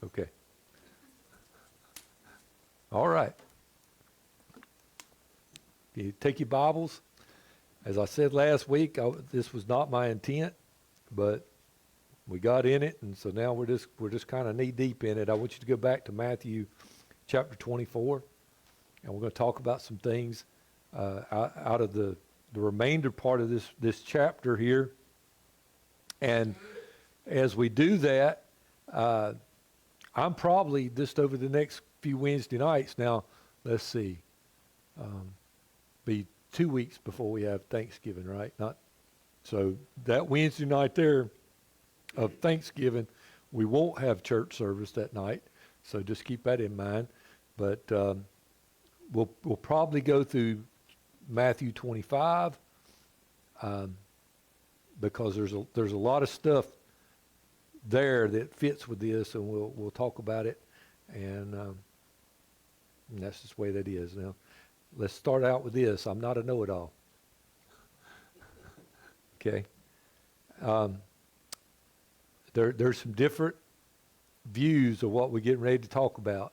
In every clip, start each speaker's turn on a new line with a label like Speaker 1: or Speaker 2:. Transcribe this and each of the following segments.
Speaker 1: Okay. All right. You take your Bibles. As I said last week, this was not my intent, but we got in it, and so now we're just kind of knee deep in it. I want you to go back to Matthew chapter 24, and we're going to talk about some things out of the remainder part of this chapter here. And as we do that, I'm probably just over the next few Wednesday nights. Now, let's see, be 2 weeks before we have Thanksgiving, right? So that Wednesday night there of Thanksgiving, we won't have church service that night. So just keep that in mind. But we'll probably go through Matthew 25 because there's a lot of stuff there that fits with this, and we'll talk about it, and that's just the way that is. Now, let's start out with this. I'm not a know-it-all. Okay. There's some different views of what we're getting ready to talk about,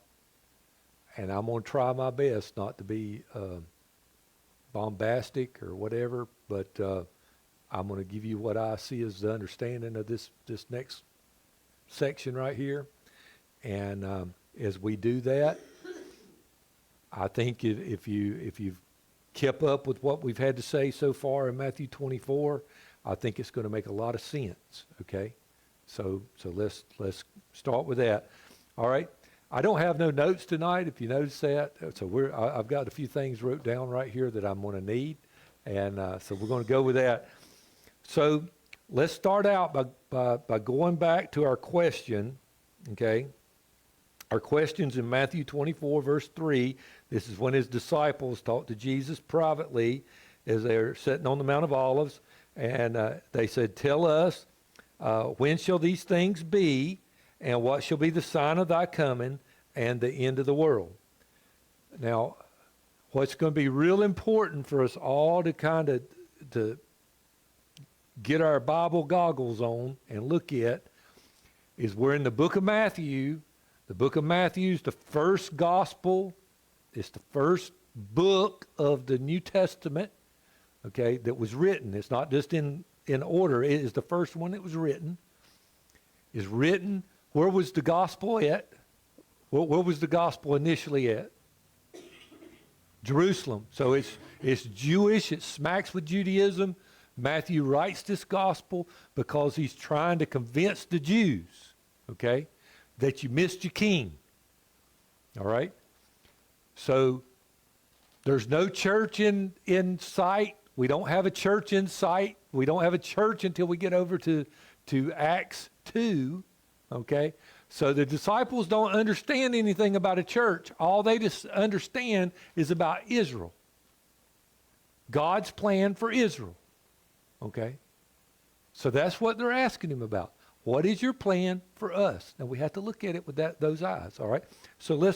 Speaker 1: and I'm going to try my best not to be bombastic or whatever, but I'm going to give you what I see as the understanding of this next section right here. And as we do that, I think if you've kept up with what we've had to say so far in Matthew 24, I think it's going to make a lot of sense. Okay, so let's start with that. All right, I don't have no notes tonight, if you notice that. So I've got a few things wrote down right here that I'm going to need, and so we're going to go with that. So let's start out by going back to our question. Okay, our question's in Matthew 24, verse 3. This is when his disciples talked to Jesus privately as they're sitting on the Mount of Olives, and they said, "Tell us, when shall these things be, and what shall be the sign of thy coming and the end of the world?" Now, what's going to be real important for us all to kind of to get our Bible goggles on and look at is we're in the book of Matthew. The book of Matthew is the first gospel. It's the first book of the New Testament, okay, that was written. It's not just in order. It is the first one that was written. Is written. Where was the gospel at? Where was the gospel initially at? Jerusalem. So it's Jewish. It smacks with Judaism. Matthew writes this gospel because he's trying to convince the Jews, okay, that you missed your king. All right? So there's no church in sight. We don't have a church in sight. We don't have a church until we get over to Acts 2, okay? So the disciples don't understand anything about a church. All they just understand is about Israel. God's plan for Israel. Okay? So that's what they're asking him about. What is your plan for us? Now we have to look at it with those eyes, all right? So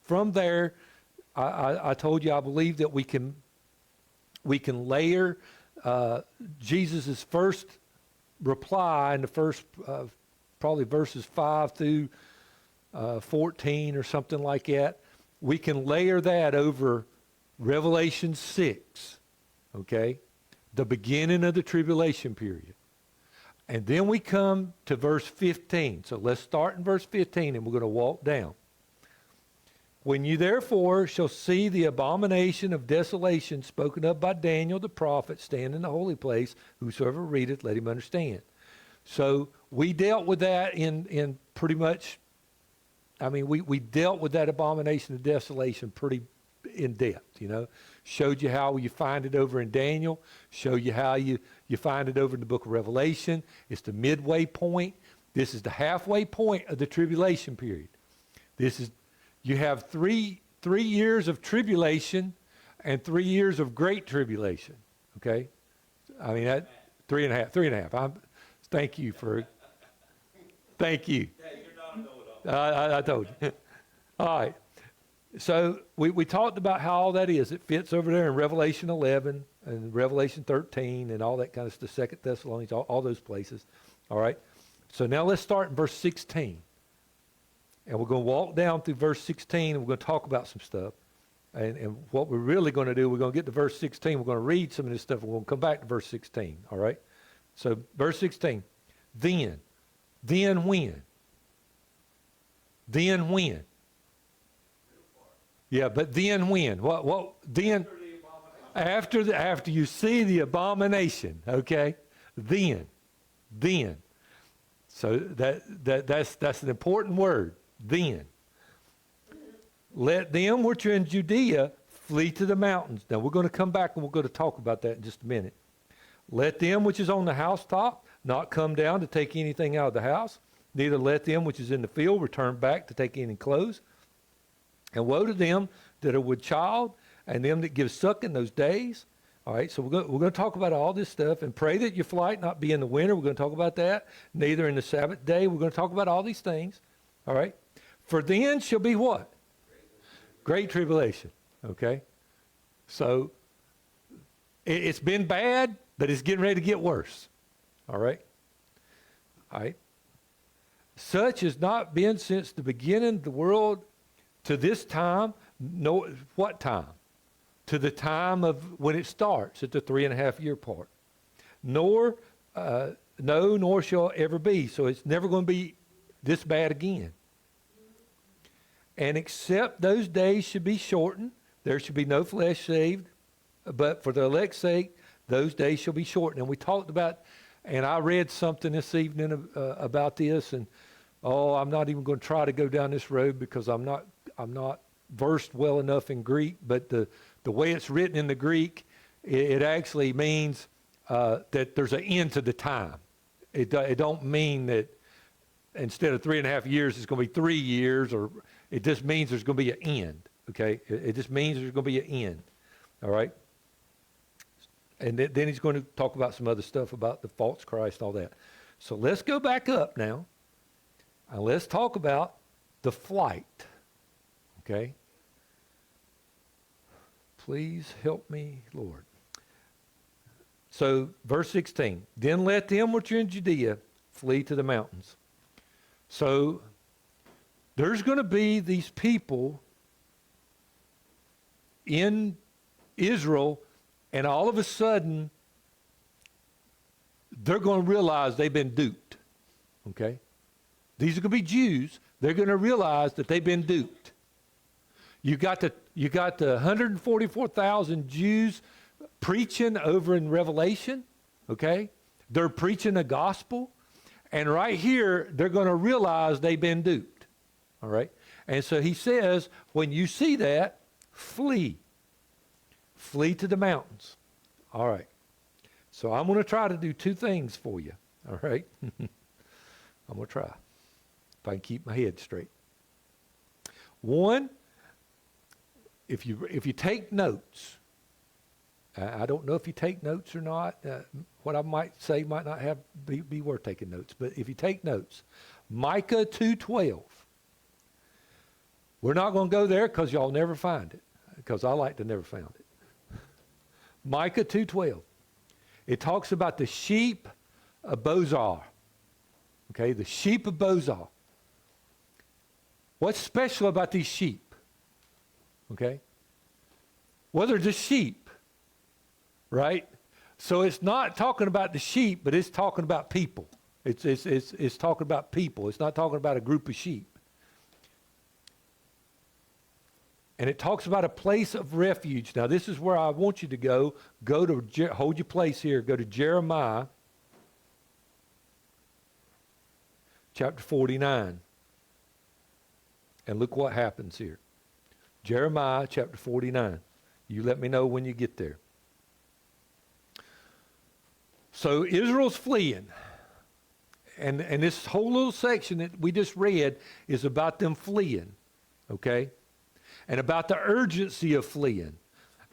Speaker 1: from there, I told you I believe that we can layer Jesus' first reply in the first probably verses 5 through 14 or something like that. We can layer that over Revelation 6, okay? The beginning of the tribulation period. And then we come to verse 15. So let's start in verse 15 and we're going to walk down. "When you therefore shall see the abomination of desolation spoken of by Daniel the prophet stand in the holy place, whosoever readeth, let him understand." So we dealt with that in pretty much, I mean, we dealt with that abomination of desolation pretty in depth, you know. Showed you how you find it over in Daniel. Showed you how you find it over in the book of Revelation. It's the midway point. This is the halfway point of the tribulation period. You have three years of tribulation and 3 years of great tribulation. Okay? I mean, that 3.5. Thank you. Yeah, you're not know-it-all. I told you. All right. So we talked about how all that is. It fits over there in Revelation 11 and Revelation 13 and all that kind of stuff, 2 Thessalonians, all those places. All right. So now let's start in verse 16. And we're going to walk down through verse 16, and we're going to talk about some stuff. And what we're really going to do, we're going to get to verse 16. We're going to read some of this stuff. We're going to come back to verse 16, all right? So verse 16, then when? Then when? Yeah, but then when? What then? After you see the abomination, okay? Then. So that's an important word. Then. Let them which are in Judea flee to the mountains. Now we're going to come back and we're going to talk about that in just a minute. Let them which is on the housetop not come down to take anything out of the house. Neither let them which is in the field return back to take any clothes. And woe to them that are with child and them that give suck in those days. All right, so we're going to talk about all this stuff and pray that your flight not be in the winter. We're going to talk about that. Neither in the Sabbath day. We're going to talk about all these things. All right. For then shall be what? Great tribulation. Okay. So it's been bad, but it's getting ready to get worse. All right. All right. Such has not been since the beginning of the world to this time. No, what time? To the time of when it starts at the 3.5 year part. Nor shall ever be. So it's never going to be this bad again. And except those days should be shortened, there should be no flesh saved, but for the elect's sake, those days shall be shortened. And we talked about, and I read something this evening about this, and I'm not even going to try to go down this road because I'm not versed well enough in Greek, but the way it's written in the Greek, it actually means that there's an end to the time. It don't mean that instead of 3.5 years, it's going to be 3 years, or it just means there's going to be an end, okay? It just means there's going to be an end, all right? And then he's going to talk about some other stuff about the false Christ, all that. So let's go back up now, and let's talk about the flight, okay? Please help me, Lord. So verse 16, then let them which are in Judea flee to the mountains. So there's going to be these people in Israel, and all of a sudden, they're going to realize they've been duped. Okay? These are going to be Jews. They're going to realize that they've been duped. You got the 144,000 Jews preaching over in Revelation. Okay? They're preaching the gospel. And right here, they're going to realize they've been duped. All right? And so he says, when you see that, flee. Flee to the mountains. All right. So I'm going to try to do two things for you. All right? I'm going to try. If I can keep my head straight. One, if you take notes, I don't know if you take notes or not. What I might say might not be worth taking notes. But if you take notes, Micah 2:12. We're not going to go there because y'all never find it. Because I like to never found it. Micah 2:12. It talks about the sheep of Bozrah. Okay, the sheep of Bozrah. What's special about these sheep? Okay? Well, they're just sheep. Right? So it's not talking about the sheep, but it's talking about people. It's talking about people. It's not talking about a group of sheep. And it talks about a place of refuge. Now, this is where I want you to go. Hold your place here. Go to Jeremiah chapter 49. And look what happens here. Jeremiah chapter 49. You let me know when you get there. So Israel's fleeing. And this whole little section that we just read is about them fleeing. Okay? And about the urgency of fleeing.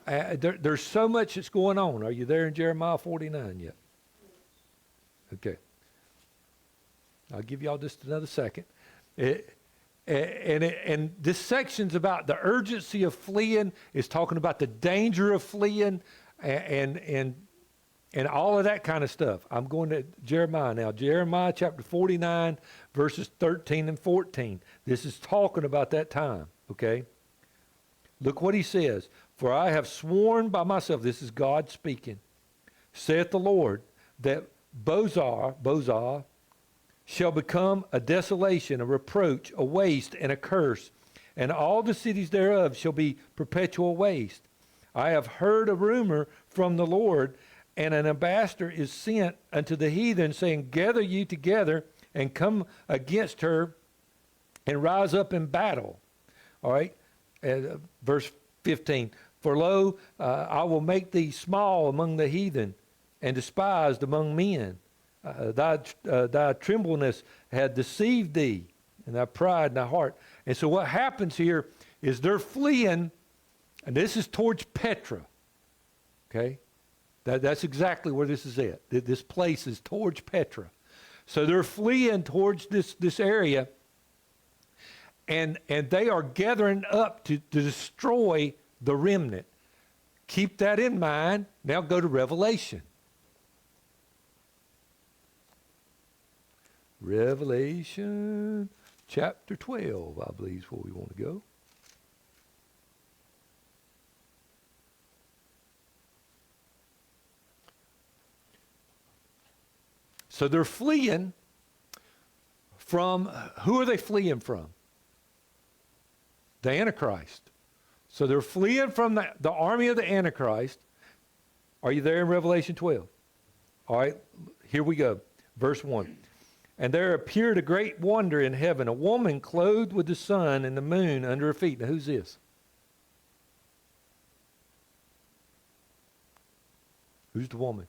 Speaker 1: There's so much that's going on. Are you there in Jeremiah 49 yet? Okay. I'll give y'all just another second. And this section's about the urgency of fleeing. It's talking about the danger of fleeing. And and all of that kind of stuff. I'm going to Jeremiah now. Jeremiah chapter 49, verses 13 and 14. This is talking about that time, okay? Look what he says. For I have sworn by myself, this is God speaking, saith the Lord, that Bozrah shall become a desolation, a reproach, a waste, and a curse, and all the cities thereof shall be perpetual waste. I have heard a rumor from the Lord, and an ambassador is sent unto the heathen, saying, gather ye together and come against her and rise up in battle. All right, verse 15. For lo, I will make thee small among the heathen and despised among men. Thy trembleness had deceived thee, and thy pride in thy heart. And so what happens here is they're fleeing, and this is towards Petra. Okay? That's exactly where this is at. This place is towards Petra. So they're fleeing towards this area, and they are gathering up to destroy the remnant. Keep that in mind. Now go to Revelation. Revelation chapter 12, I believe, is where we want to go. So they're fleeing from, who are they fleeing from? The Antichrist. So they're fleeing from the army of the Antichrist. Are you there in Revelation 12? All right, here we go. Verse 1. And there appeared a great wonder in heaven, a woman clothed with the sun and the moon under her feet. Now, who's this? Who's the woman?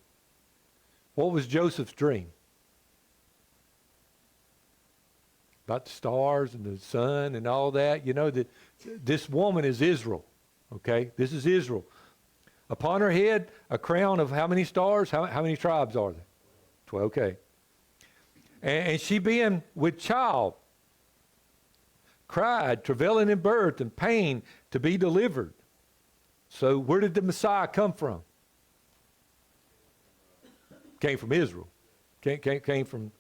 Speaker 1: What was Joseph's dream? About the stars and the sun and all that. You know that this woman is Israel. Okay? This is Israel. Upon her head, a crown of how many stars? How many tribes are there? 12. Okay. And she being with child, cried, travailing in birth and pain to be delivered. So where did the Messiah come from? Came from Israel. Came from.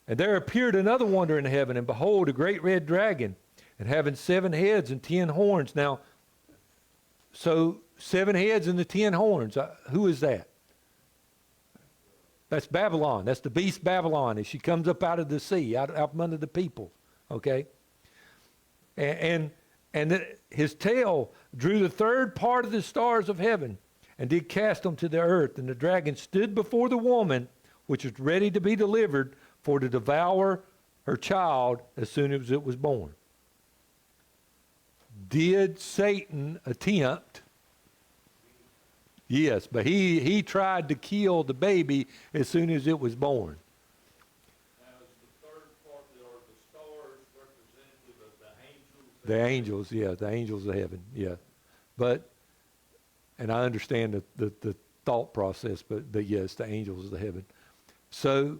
Speaker 1: And there appeared another wonder in heaven, and behold, a great red dragon, and having 7 heads and 10 horns. Now, so 7 heads and the 10 horns. Who is that? That's Babylon. That's the beast Babylon as she comes up out of the sea, out from under the people. Okay? And his tail drew the third part of the stars of heaven and did cast them to the earth. And the dragon stood before the woman, which was ready to be delivered, for to devour her child as soon as it was born. Did Satan attempt? Yes, but he tried to kill the baby as soon as it was born.
Speaker 2: Now, is the third part, or the stars, representative of the angels?
Speaker 1: The angels, yeah, the angels of heaven, yeah. But, and I understand the thought process, but yes, the angels of the heaven. So,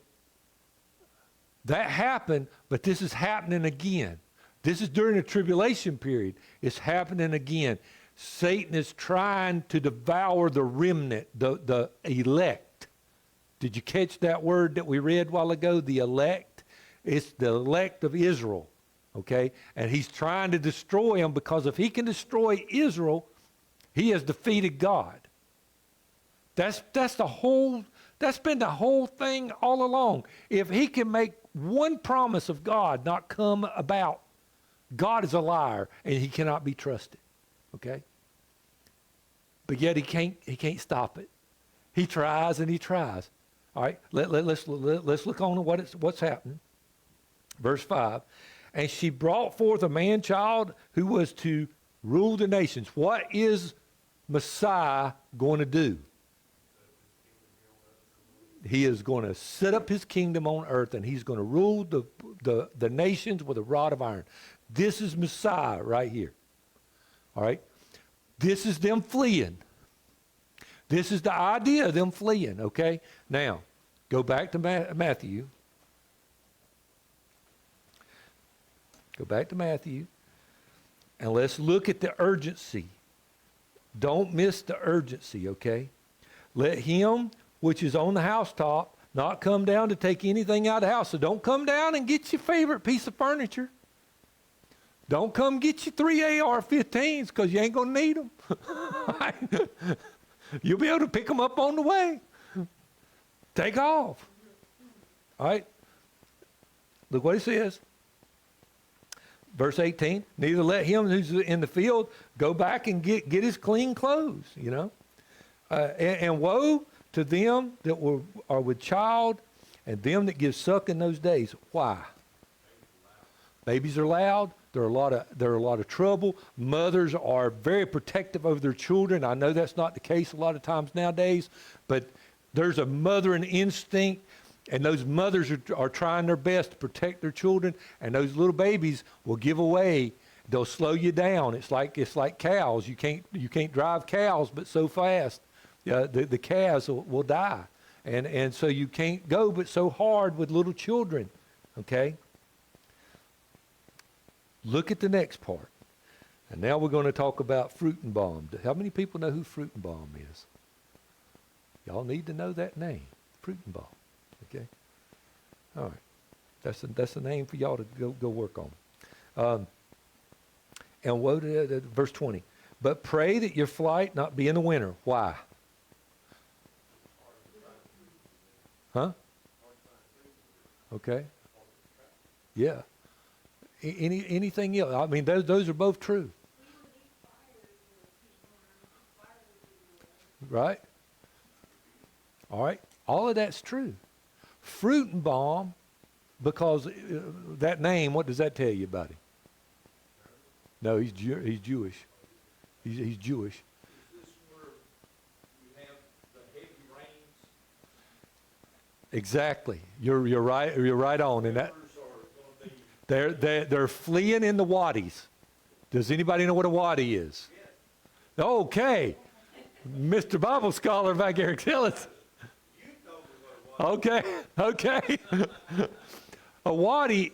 Speaker 1: that happened, but this is happening again. This is during the tribulation period. It's happening again. Satan is trying to devour the remnant, the elect. Did you catch that word that we read a while ago? The elect. It's the elect of Israel. Okay? And he's trying to destroy them, because if he can destroy Israel, he has defeated God. That's been the whole thing all along. If he can make one promise of God not come about, God is a liar and he cannot be trusted. Okay? But yet he can't stop it. He tries and he tries. All right, let's look on what's happening. Verse 5. And she brought forth a man-child who was to rule the nations. What is Messiah going to do? He is going to set up his kingdom on earth, and he's going to rule the nations with a rod of iron. This is Messiah right here. All right? This is them fleeing. This is the idea of them fleeing, okay? Now, go back to Matthew. Go back to Matthew, and let's look at the urgency. Don't miss the urgency, okay? let him which is on the housetop not come down to take anything out of the house. So don't come down and get your favorite piece of furniture. Don't come get your 3 AR-15s because you ain't going to need them. You'll be able to pick them up on the way. Take off. All right? Look what it says. Verse 18, neither let him who's in the field go back and get his clean clothes, you know. And woe to them that are with child and them that give suck in those days. Why? Babies are loud. There are a lot of trouble. Mothers are very protective of their children. I know that's not the case a lot of times nowadays, but there's a mothering instinct, and those mothers are trying their best to protect their children, and those little babies will give away. They'll slow you down. It's like cows. You can't drive cows, but so fast, the calves will die, and so you can't go but so hard with little children. Okay. Look at the next part. And now we're going to talk about Fruitenbaum. How many people know who Fruitenbaum is? Y'all need to know that name, Fruitenbaum. Okay? All right. That's a name for y'all to go work on. And woe to verse 20. But pray that your flight not be in the winter. Why? Huh? Okay. Yeah. Anything else? I mean, those are both true. Right? All right. All of that's true. Fruitenbaum, because that name, what does that tell you about him? No, he's Jewish. He's Jewish.
Speaker 2: Is this where you have the heavy rains?
Speaker 1: Exactly. You're right. You're right on. And that they're fleeing in the wadis. Does anybody know what a wadi is? Yes. Okay. Mr. Bible scholar back here, tell us.
Speaker 2: You told me what it was.
Speaker 1: Okay. A wadi,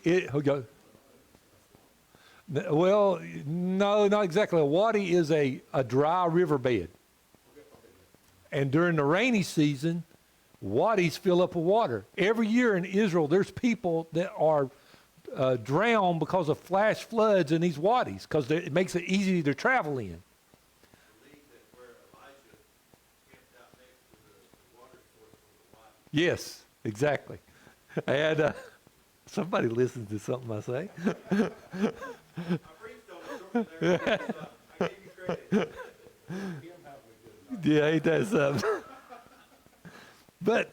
Speaker 1: well, no, not exactly. A wadi is a dry riverbed. And during the rainy season, wadis fill up with water. Every year in Israel, there's people that are drowned because of flash floods in these wadis because it makes it easy to travel in. Yes, exactly. And somebody listens to something I say. Yeah, ain't that something? But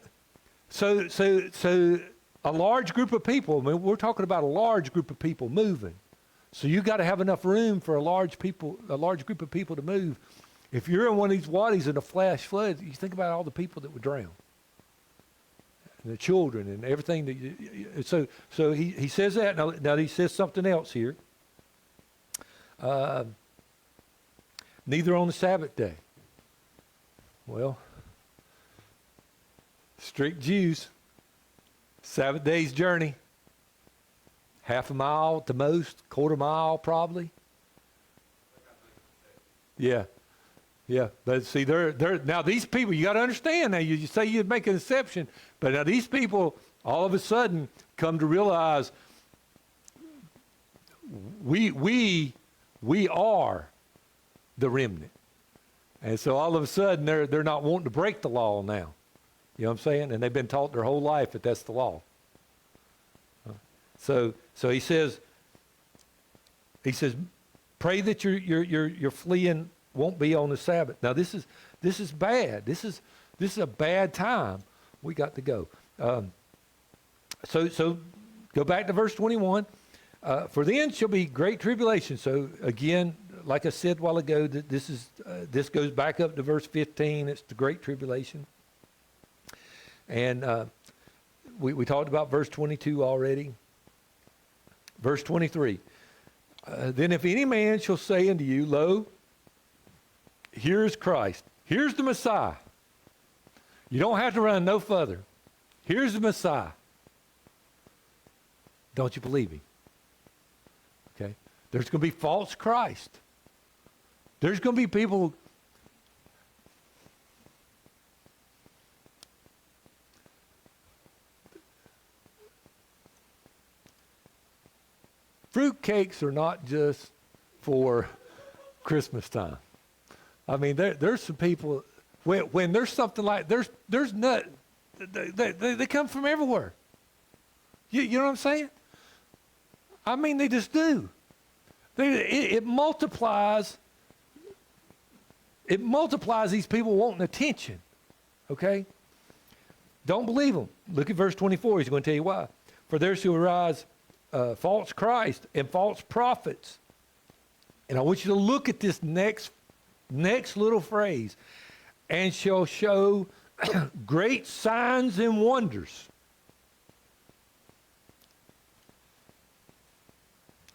Speaker 1: so a large group of people. I mean, we're talking about a large group of people moving. So you got to have enough room for a large group of people to move. If you're in one of these wadis in a flash flood, you think about all the people that would drown. And the children and everything that so he says that. Now he says something else here. Neither on the Sabbath day. Well, strict Jews, Sabbath day's journey, half a mile at the most, quarter mile probably. Yeah. But see, they're now these people, you got to understand now, you say you'd make an exception, but now these people all of a sudden come to realize we are the remnant. And so all of a sudden they're not wanting to break the law now. You know what I'm saying? And they've been taught their whole life that that's the law. So he says, pray that your fleeing won't be on the Sabbath. Now this is bad. This is a bad time. We got to go. So go back to verse 21. For then shall be great tribulation. So again, like I said a while ago, this goes back up to verse 15. It's the great tribulation. And we talked about verse 22 already. Verse 23. Then if any man shall say unto you, Lo, here is Christ. Here's the Messiah. You don't have to run no further. Here's the Messiah. Don't you believe him? Okay? There's going to be false Christ. There's going to be people. fruitcakes are not just for Christmas time. I mean, there's some people, when there's something like, there's nut, they come from everywhere. You know what I'm saying? I mean, they just do. It multiplies these people wanting attention, okay? Don't believe them. Look at verse 24. He's going to tell you why. For there shall arise false Christ and false prophets. And I want you to look at this next little phrase. And shall show great signs and wonders.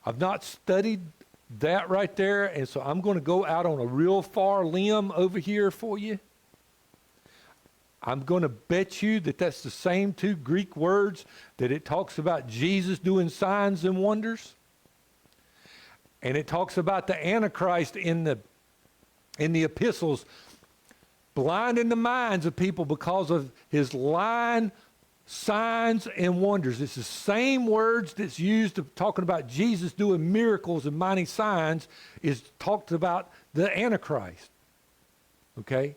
Speaker 1: I've not studied that right there, and so I'm going to go out on a real far limb over here for you. I'm going to bet you that that's the same two Greek words that it talks about Jesus doing signs and wonders. And it talks about the Antichrist in the epistles blinding the minds of people because of his lying signs and wonders. It's the same words that's used of talking about Jesus doing miracles and mighty signs is talked about the Antichrist. Okay?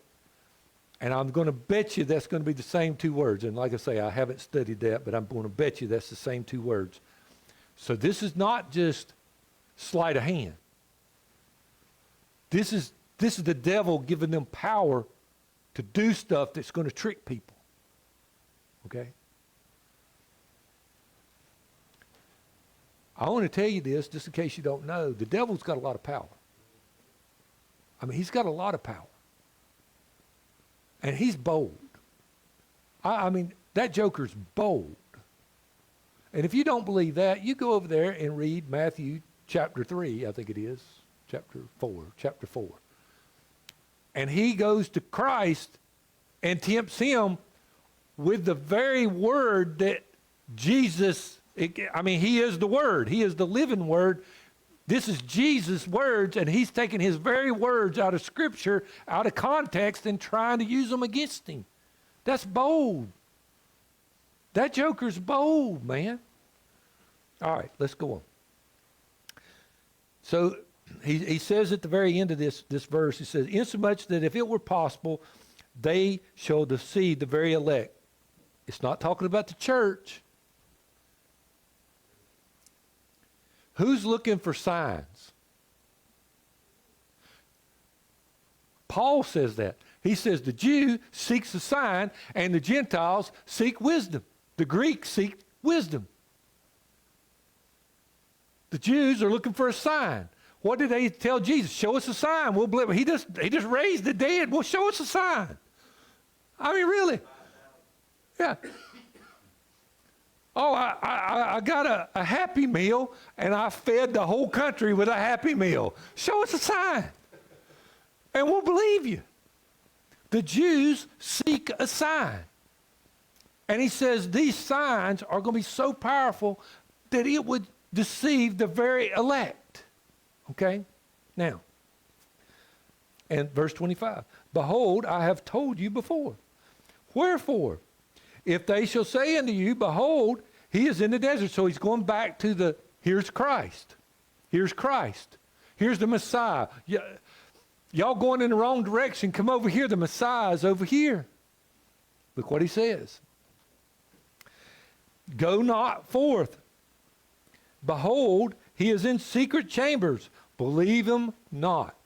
Speaker 1: And I'm going to bet you that's going to be the same two words. And like I say, I haven't studied that, but I'm going to bet you that's the same two words. So this is not just sleight of hand. This is the devil giving them power to do stuff that's going to trick people. Okay? I want to tell you this, just in case you don't know. The devil's got a lot of power. I mean, he's got a lot of power. And he's bold. I mean, that joker's bold. And if you don't believe that, you go over there and read Matthew chapter 3, I think it is, chapter 4. And he goes to Christ and tempts him with the very word that Jesus, he is the word. He is the living word. This is Jesus' words, and he's taking his very words out of Scripture, out of context, and trying to use them against him. That's bold. That joker's bold, man. All right, let's go on. So he says at the very end of this verse, he says, insomuch that if it were possible, they shall deceive the very elect. It's not talking about the church. Who's looking for signs? Paul says that. He says the Jew seeks a sign and the Gentiles seek wisdom. The Greeks seek wisdom. The Jews are looking for a sign. What did they tell Jesus? Show us a sign. We'll believe. He just raised the dead. Well, show us a sign. I mean, really? Yeah. Oh, I got a Happy Meal, and I fed the whole country with a Happy Meal. Show us a sign, and we'll believe you. The Jews seek a sign. And he says these signs are going to be so powerful that it would deceive the very elect. Okay? Now, and verse 25. Behold, I have told you before. Wherefore, if they shall say unto you, behold, he is in the desert. So he's going back to here's Christ. Here's Christ. Here's the Messiah. Y'all going in the wrong direction. Come over here. The Messiah is over here. Look what he says. Go not forth. Behold, he is in secret chambers. Believe him not.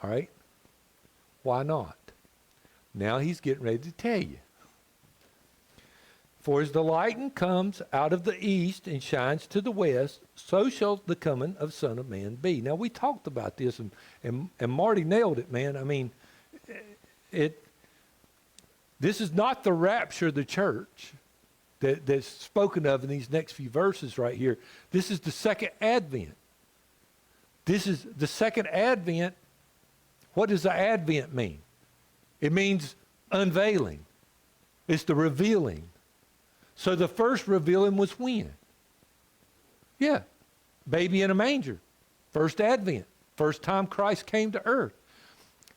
Speaker 1: All right? Why not? Now he's getting ready to tell you. For as the lightning comes out of the east and shines to the west, so shall the coming of Son of Man be. Now, we talked about this, and Marty nailed it, man. I mean, this is not the rapture of the church that's spoken of in these next few verses right here. This is the second advent. This is the second advent. What does the advent mean? It means unveiling. It's the revealing. So the first revealing was when? Yeah, baby in a manger. First advent. First time Christ came to earth.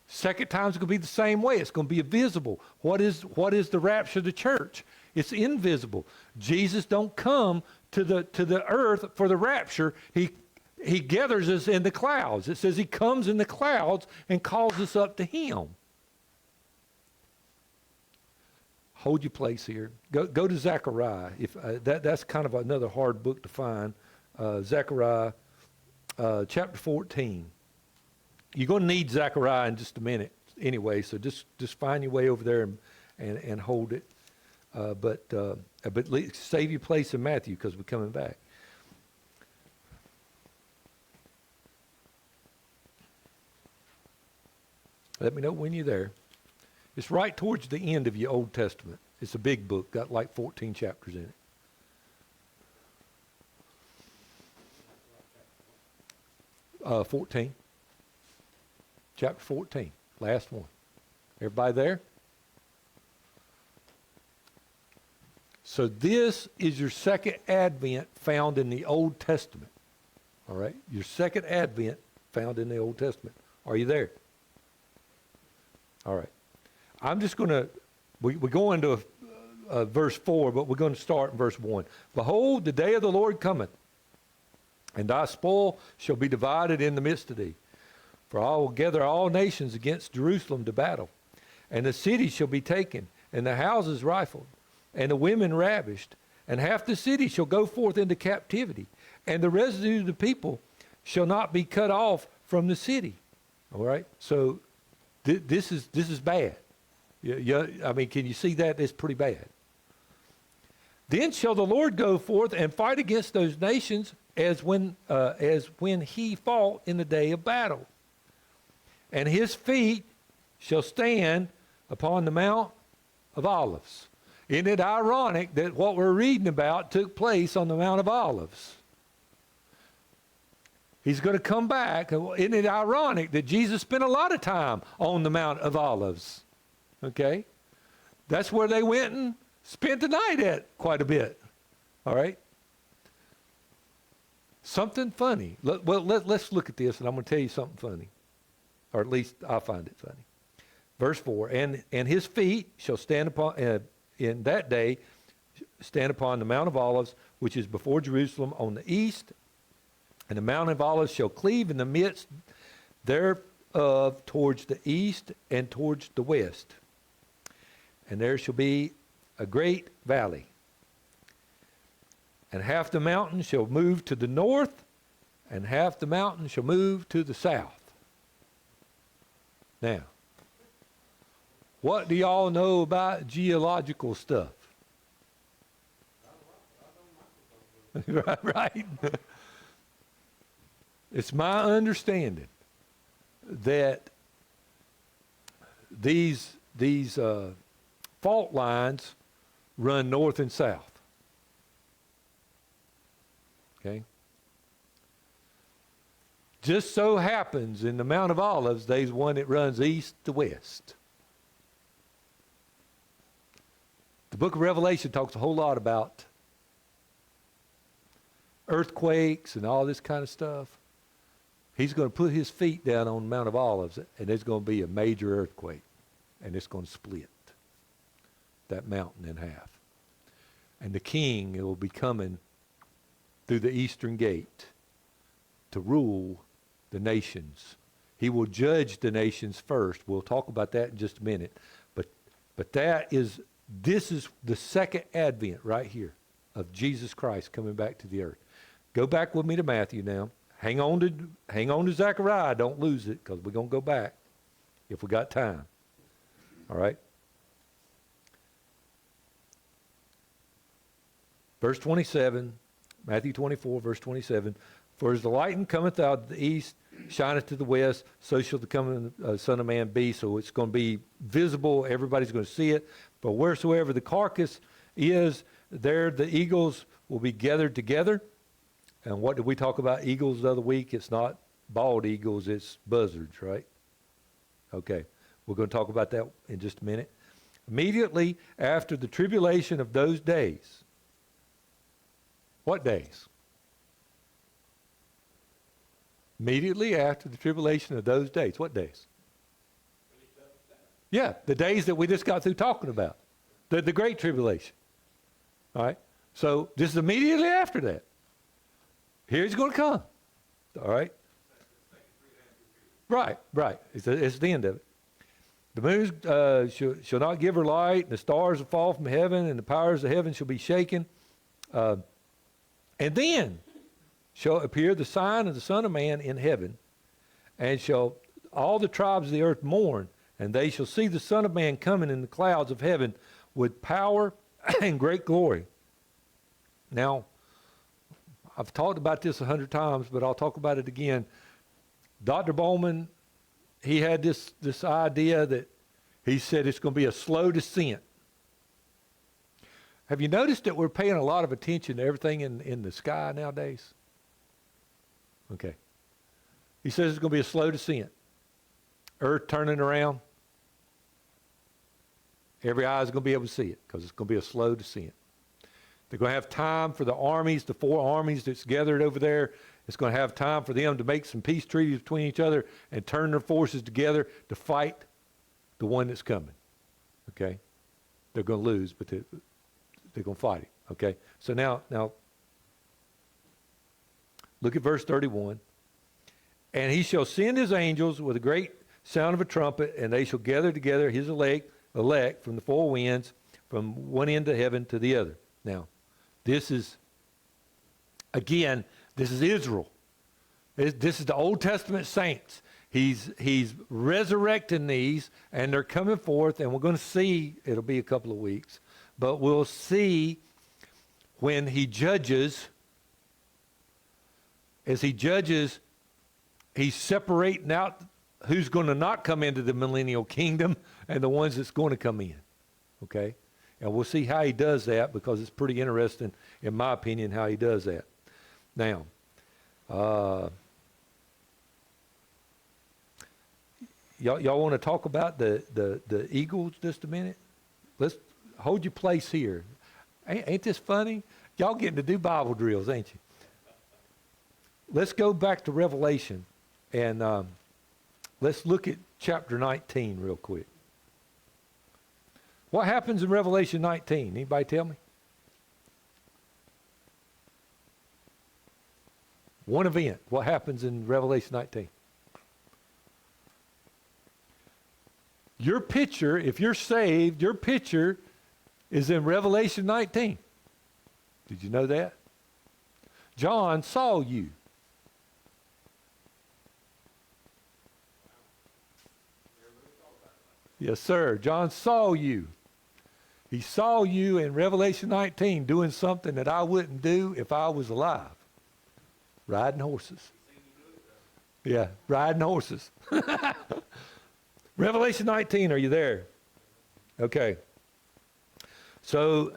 Speaker 1: Second time is going to be the same way. It's going to be visible. What is the rapture of the church? It's invisible. Jesus don't come to the earth for the rapture, he gathers us in the clouds. It says he comes in the clouds and calls us up to him. Hold your place here. Go to Zechariah. If that's kind of another hard book to find. Zechariah chapter 14. You're going to need Zechariah in just a minute anyway, so just find your way over there and hold it. But save your place in Matthew because we're coming back. Let me know when you're there. It's right towards the end of your Old Testament. It's a big book, got like 14 chapters in it. 14. Chapter 14, last one. Everybody there? So this is your second advent found in the Old Testament. All right? Your second advent found in the Old Testament. Are you there? All right. I'm just going to, we go into verse 4, but we're going to start in verse 1. Behold, the day of the Lord cometh, and thy spoil shall be divided in the midst of thee. For I will gather all nations against Jerusalem to battle, and the city shall be taken, and the houses rifled, and the women ravished, and half the city shall go forth into captivity, and the residue of the people shall not be cut off from the city. All right? So this is bad. Yeah, I mean, can you see that? It's pretty bad. Then shall the Lord go forth and fight against those nations as when he fought in the day of battle. And his feet shall stand upon the Mount of Olives. Isn't it ironic that what we're reading about took place on the Mount of Olives? He's going to come back. Isn't it ironic that Jesus spent a lot of time on the Mount of Olives? Okay? That's where they went and spent the night at quite a bit. All right? Something funny. Let's look at this, and I'm going to tell you something funny. Or at least I find it funny. Verse 4, and his feet shall stand upon, in that day, stand upon the Mount of Olives, which is before Jerusalem on the east, and the Mount of Olives shall cleave in the midst thereof towards the east and towards the west. And there shall be a great valley. And half the mountain shall move to the north, and half the mountain shall move to the south. Now, what do y'all know about geological stuff? Right? It's my understanding that these fault lines run north and south. Okay? Just so happens in the Mount of Olives, there's one that runs east to west. The book of Revelation talks a whole lot about earthquakes and all this kind of stuff. He's going to put his feet down on the Mount of Olives, and there's going to be a major earthquake, and it's going to split that mountain in half. And the king will be coming through the eastern gate to rule the nations. He will judge the nations first. We'll talk about that in just a minute. But this is the second advent right here of Jesus Christ coming back to the earth. Go back with me to Matthew now. Hang on to Zechariah. Don't lose it, because we're going to go back if we got time. All right? Verse 27, Matthew 24, verse 27. For as the lightning cometh out of the east, shineth to the west, so shall the coming Son of Man be. So it's going to be visible. Everybody's going to see it. But wheresoever the carcass is, there the eagles will be gathered together. And what did we talk about eagles the other week? It's not bald eagles, it's buzzards, right? Okay, we're going to talk about that in just a minute. Immediately after the tribulation of those days. What days? Immediately after the tribulation of those days. What days? Yeah, the days that we just got through talking about. The Great Tribulation. All right? So this is immediately after that. Here he's going to come. All right? Right. It's the end of it. The moon shall not give her light, and the stars will fall from heaven, and the powers of heaven shall be shaken. And then shall appear the sign of the Son of Man in heaven, and shall all the tribes of the earth mourn, and they shall see the Son of Man coming in the clouds of heaven with power and great glory. Now, I've talked about this 100 times, but I'll talk about it again. Dr. Bowman, he had this idea that he said it's going to be a slow descent. Have you noticed that we're paying a lot of attention to everything in the sky nowadays? Okay. He says it's going to be a slow descent. Earth turning around. Every eye is going to be able to see it because it's going to be a slow descent. They're going to have time for the armies, the 4 armies that's gathered over there. It's going to have time for them to make some peace treaties between each other and turn their forces together to fight the one that's coming. Okay? They're going to lose, but they're going to fight it. Okay? So now, look at verse 31. And he shall send his angels with a great sound of a trumpet, and they shall gather together his elect from the 4 winds, from one end of heaven to the other. Now, this is, again, this is Israel. This is the Old Testament saints. He's resurrecting these, and they're coming forth, and we're going to see, it'll be a couple of weeks, but we'll see when he judges, as he judges, he's separating out who's going to not come into the millennial kingdom and the ones that's going to come in. Okay? And we'll see how he does that, because it's pretty interesting, in my opinion, how he does that. Now, y'all want to talk about the eagles just a minute? Let's hold your place here. Ain't this funny? Y'all getting to do Bible drills, ain't you? Let's go back to Revelation, and let's look at chapter 19 real quick. What happens in Revelation 19? Anybody tell me? One event. What happens in Revelation 19? Your picture, if you're saved, your picture is in Revelation 19. Did you know that? John saw you. Yes, sir. John saw you. He saw you in Revelation 19 doing something that I wouldn't do if I was alive. Riding horses. Yeah, riding horses. Revelation 19, are you there? Okay. So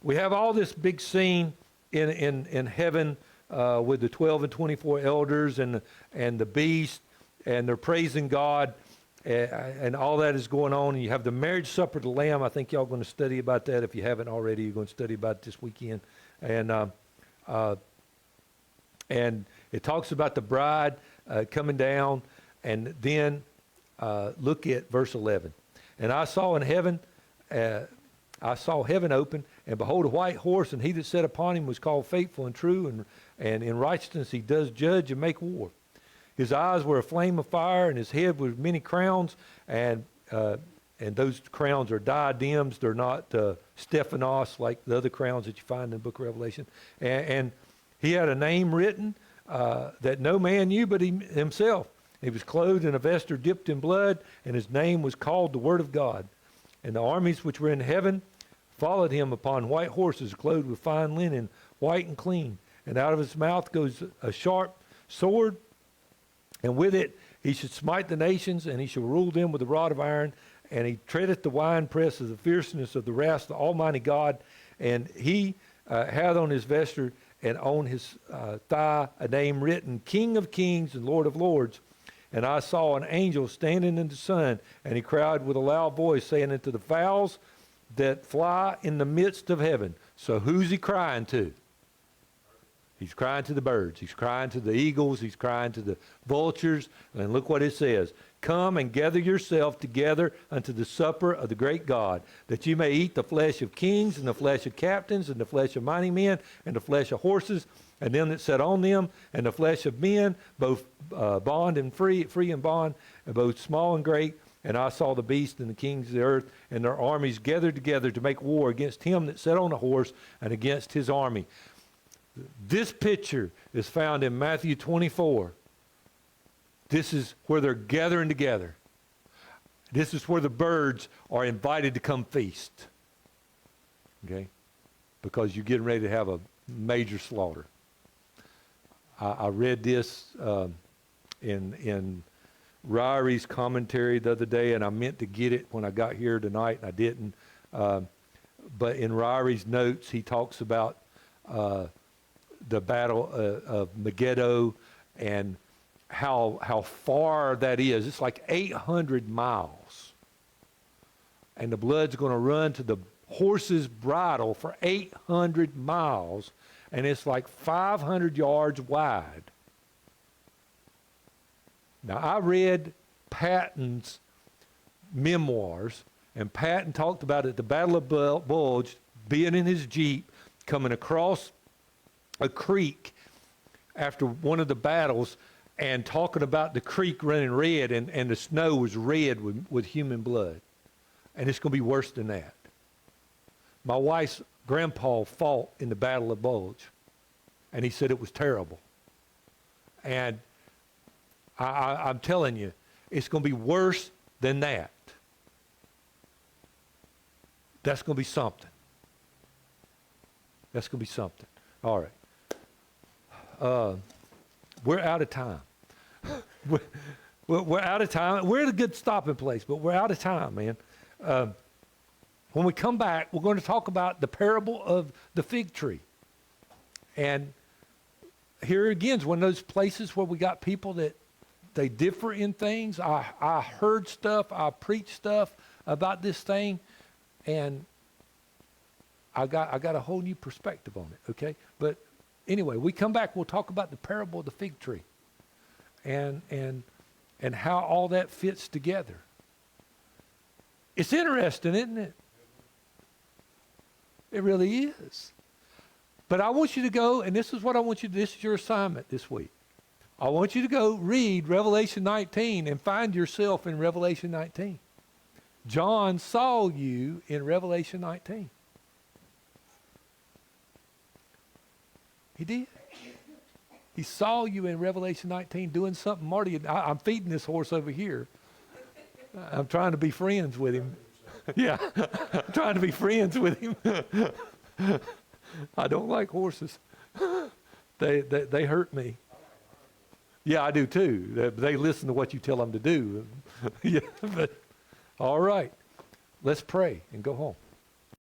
Speaker 1: we have all this big scene in heaven with the 12 and 24 elders and the beast, and they're praising God, and all that is going on. And you have the marriage supper of the Lamb. I think y'all are going to study about that. If you haven't already, you're going to study about it this weekend. And it talks about the bride coming down, and then look at verse 11. And I saw in heaven, heaven open, and behold, a white horse, and he that sat upon him was called Faithful and True, and in righteousness he does judge and make war. His eyes were a flame of fire, and his head was many crowns, and those crowns are diadems. They're not Stephanos like the other crowns that you find in the book of Revelation. And he had a name written that no man knew but himself. He was clothed in a vesture dipped in blood, and his name was called the Word of God. And the armies which were in heaven followed him upon white horses, clothed with fine linen, white and clean. And out of his mouth goes a sharp sword, and with it he should smite the nations, and he shall rule them with a rod of iron. And he treadeth the winepress of the fierceness of the wrath of the Almighty God. And he hath on his vesture and on his thigh a name written, King of Kings and Lord of Lords. And I saw an angel standing in the sun, and he cried with a loud voice, saying unto the fowls that fly in the midst of heaven. So who's he crying to? He's crying to the birds. He's crying to the eagles. He's crying to the vultures. And look what it says. Come and gather yourself together unto the supper of the great God, that you may eat the flesh of kings and the flesh of captains and the flesh of mighty men and the flesh of horses and them that sat on them and the flesh of men, both bond and free and bond, and both small and great. And I saw the beast and the kings of the earth and their armies gathered together to make war against him that sat on the horse and against his army. This picture is found in Matthew 24. This is where they're gathering together. This is where the birds are invited to come feast. Okay? Because you're getting ready to have a major slaughter. I read this in Ryrie's commentary the other day, and I meant to get it when I got here tonight, and I didn't. But in Ryrie's notes, he talks about the battle of Megiddo and how far that is. It's like 800 miles. And the blood's going to run to the horse's bridle for 800 miles, and it's like 500 yards wide. Now, I read Patton's memoirs, and Patton talked about it, the Battle of Bulge, being in his Jeep, coming across a creek after one of the battles, and talking about the creek running red, and the snow was red with human blood. And it's going to be worse than that. My wife's grandpa fought in the Battle of Bulge, and he said it was terrible. And I'm telling you, it's going to be worse than that. That's going to be something. That's going to be something. All right. We're out of time. We're out of time. We're at a good stopping place, but we're out of time, man. When we come back, we're going to talk about the parable of the fig tree. And here again is one of those places where we got people that they differ in things. I heard stuff, I preached stuff about this thing, and I got a whole new perspective on it, okay? But anyway, we come back, we'll talk about the parable of the fig tree and how all that fits together. It's interesting, isn't it? It really is. But I want you to go, and this is what I want you to, this is your assignment this week. I want you to go read Revelation 19 and find yourself in Revelation 19. John saw you in Revelation 19. He did. He saw you in Revelation 19 doing something. Marty, I'm feeding this horse over here. I'm trying to be friends with him. Yeah, I'm trying to be friends with him. I don't like horses. They hurt me. Yeah, I do too. They listen to what you tell them to do. Yeah, but all right. Let's pray and go home.